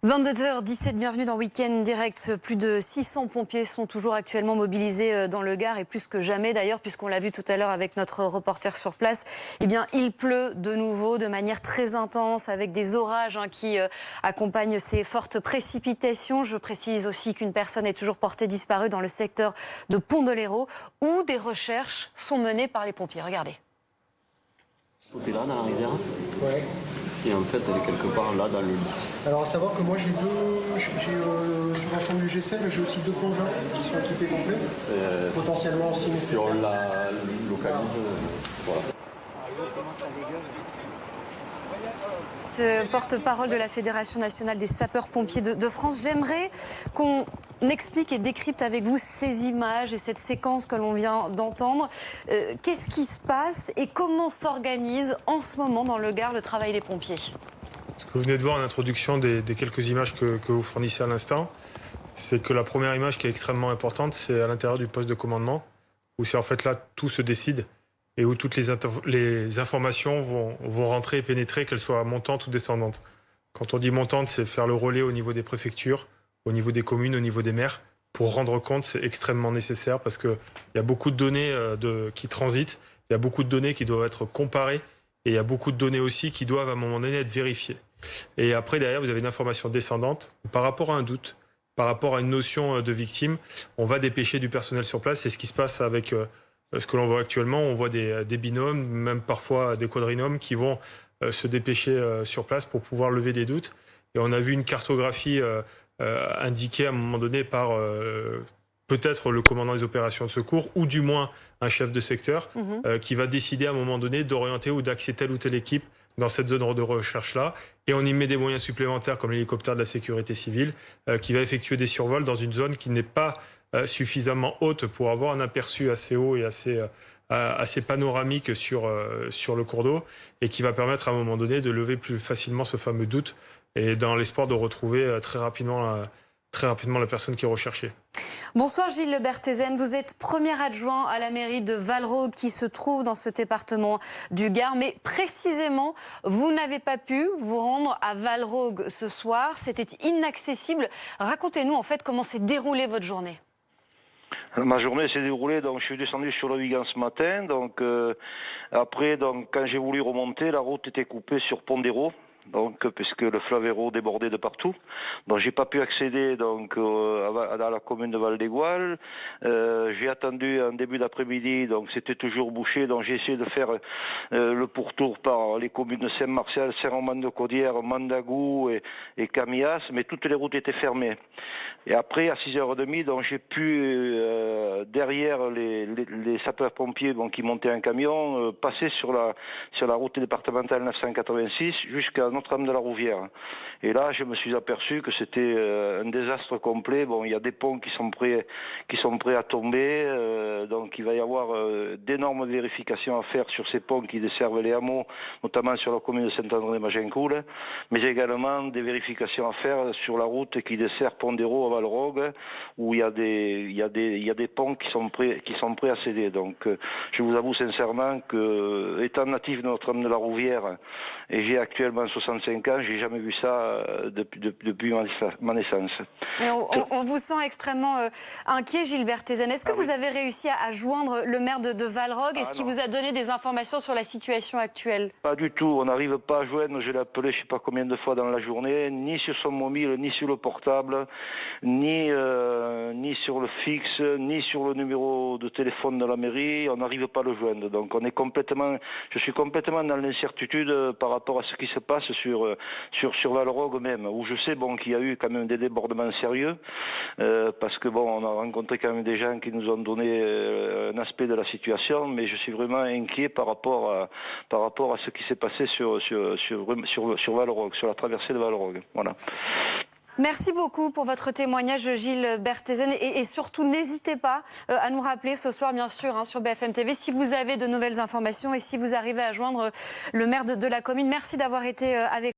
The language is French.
22h17, bienvenue dans Week-end Direct. Plus de 600 pompiers sont toujours actuellement mobilisés dans le Gard et plus que jamais d'ailleurs, puisqu'on l'a vu tout à l'heure avec notre reporter sur place. Eh bien, il pleut de nouveau de manière très intense avec des orages qui accompagnent ces fortes précipitations. Je précise aussi qu'une personne est toujours portée disparue dans le secteur de Pont-de-l'Hérault où des recherches sont menées par les pompiers. Regardez. Tout est là dans la rivière. Ouais. Et en fait, elle est quelque part là dans le lit. Alors à savoir que moi j'ai subvention du G7, j'ai aussi 2 plongeurs qui sont équipés complets, potentiellement aussi nécessaires. Si on la localise, voilà. Porte-parole de la Fédération nationale des sapeurs-pompiers de France, j'aimerais qu'on explique et décrypte avec vous ces images et cette séquence que l'on vient d'entendre. Qu'est-ce qui se passe et comment s'organise en ce moment dans le Gard le travail des pompiers? Ce que vous venez de voir en introduction des quelques images que vous fournissez à l'instant, c'est que la première image qui est extrêmement importante, c'est à l'intérieur du poste de commandement, où c'est en fait là tout se décide et où toutes les informations vont rentrer et pénétrer, qu'elles soient montantes ou descendantes. Quand on dit montante, c'est faire le relais au niveau des préfectures, au niveau des communes, au niveau des maires. Pour rendre compte, c'est extrêmement nécessaire parce qu'il y a beaucoup de données qui transitent, il y a beaucoup de données qui doivent être comparées et il y a beaucoup de données aussi qui doivent à un moment donné être vérifiées. Et après, derrière, vous avez une information descendante. Par rapport à un doute, par rapport à une notion de victime, on va dépêcher du personnel sur place. C'est ce qui se passe avec ce que l'on voit actuellement. On voit des binômes, même parfois des quadrinômes qui vont se dépêcher sur place pour pouvoir lever des doutes. Et on a vu une cartographie indiquée à un moment donné par peut-être le commandant des opérations de secours ou du moins un chef de secteur qui va décider à un moment donné d'orienter ou d'axer telle ou telle équipe dans cette zone de recherche-là. Et on y met des moyens supplémentaires comme l'hélicoptère de la sécurité civile qui va effectuer des survols dans une zone qui n'est pas suffisamment haute pour avoir un aperçu assez haut et assez panoramique sur le cours d'eau et qui va permettre à un moment donné de lever plus facilement ce fameux doute et dans l'espoir de retrouver très rapidement la personne qui est recherchée. Bonsoir Gilles Berthézen, vous êtes premier adjoint à la mairie de Valrhog qui se trouve dans ce département du Gard, mais précisément vous n'avez pas pu vous rendre à Valrhog ce soir, c'était inaccessible. Racontez-nous en fait comment s'est déroulée votre journée. Ma journée s'est déroulée, donc je suis descendu sur le Vigan ce matin, donc après quand j'ai voulu remonter, la route était coupée sur Pont-d'Hérault. Donc, puisque le fleuve Hérault débordait de partout, donc j'ai pas pu accéder à la commune de Val-d'Égoal. J'ai attendu un début d'après-midi, donc c'était toujours bouché. Donc j'ai essayé de faire le pourtour par les communes de Saint-Martial, Saint-Roman-de-Caudière, Mandagou et Camillas, mais toutes les routes étaient fermées. Et après, à 6h30, donc j'ai pu derrière les sapeurs-pompiers, qui montaient un camion, passer sur la route départementale 986 jusqu'à Notre-Dame-de-la-Rouvière. Et là, je me suis aperçu que c'était un désastre complet. Bon, il y a des ponts qui sont prêts à tomber. Donc, il va y avoir d'énormes vérifications à faire sur ces ponts qui desservent les hameaux, notamment sur la commune de Saint-André-Magincourt, mais également des vérifications à faire sur la route qui dessert Pont-d'Hérault à Valrhog, où il y a des ponts qui sont prêts à céder. Donc, je vous avoue sincèrement que, étant natif de Notre-Dame-de-la-Rouvière, et j'ai actuellement 65 ans, j'ai jamais vu ça depuis ma naissance. Et on vous sent extrêmement inquiet, Gilles Berthézen. Est-ce que vous avez réussi à joindre le maire de Valrhog? Est-ce qu'il vous a donné des informations sur la situation actuelle? Pas du tout, on n'arrive pas à joindre. Je l'ai appelé je ne sais pas combien de fois dans la journée, ni sur son mobile, ni sur le portable, ni sur le fixe, ni sur le numéro de téléphone de la mairie. On n'arrive pas à le joindre. Donc je suis complètement dans l'incertitude par rapport à ce qui se passe sur Valrhog même, où je sais qu'il y a eu quand même des débordements sérieux, parce que on a rencontré quand même des gens qui nous ont donné un aspect de la situation, mais je suis vraiment inquiet par rapport à ce qui s'est passé sur Valrhog, sur la traversée de Valrhog. Voilà. Merci beaucoup pour votre témoignage, Gilles Berthézen. Et surtout, n'hésitez pas à nous rappeler ce soir, bien sûr, sur BFM TV, si vous avez de nouvelles informations et si vous arrivez à joindre le maire de la commune. Merci d'avoir été avec nous.